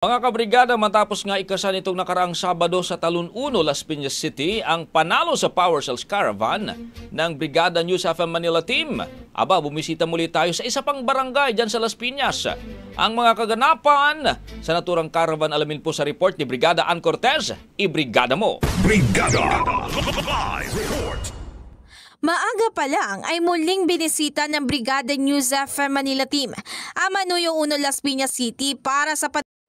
Mga kabrigada, matapos nga ikasan itong nakaraang Sabado sa Talon 1, Las Piñas City, ang panalo sa Power Cells Caravan ng Brigada News FM Manila Team. Aba, bumisita muli tayo sa isa pang barangay dyan sa Las Piñas. Ang mga kaganapan sa naturang caravan, alamin po sa report ni Brigada Ann Cortez. Ibrigada mo! Brigada! Live report! Maaga pa lang ay muling binisita ng Brigada News FM Manila Team ang Manuyo 1 Las Piñas City para sa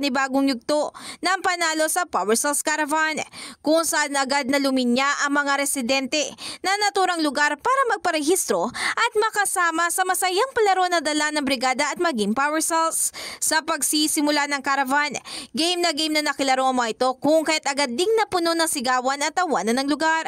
bagong yugto ng panalo sa Power Cells Caravan, kung saan agad na luminya ang mga residente na naturang lugar para magparehistro at makasama sa masayang palaro na dala ng brigada at maging Power Cells. Sa pagsisimula ng caravan, game na nakilaro ang mga ito kung kahit agad ding napuno ng sigawan at tawanan ng lugar.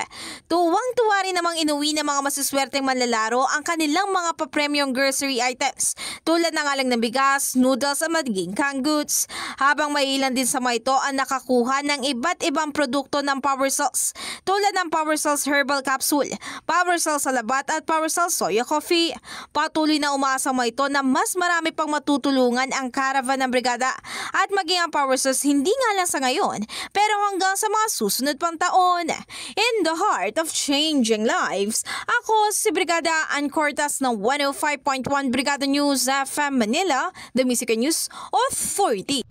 Tuwang-tuwa rin namang inuwi ng mga masuswerteng manlalaro ang kanilang mga pa-premium grocery items tulad ng alang ng bigas, noodles at magiging canned goods. Habang may ilan din sa mga ito ang nakakuha ng iba't ibang produkto ng Power Cells tulad ng Power Cells Herbal Capsule, Power Cells Salabat at Power Cells Soya Coffee. Patuloy na umaasa mga ito na mas marami pang matutulungan ang caravan ng brigada at maging ang Power Cells hindi nga lang sa ngayon pero hanggang sa mga susunod pang taon. In the heart of changing lives, ako si Brigada Ann Cortez ng 105.1 Brigada News FM Manila, the Music News Authority.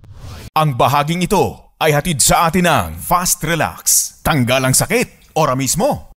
Ang bahaging ito ay hatid sa atin ng Fast Relax. Tanggal ang sakit, ora mismo.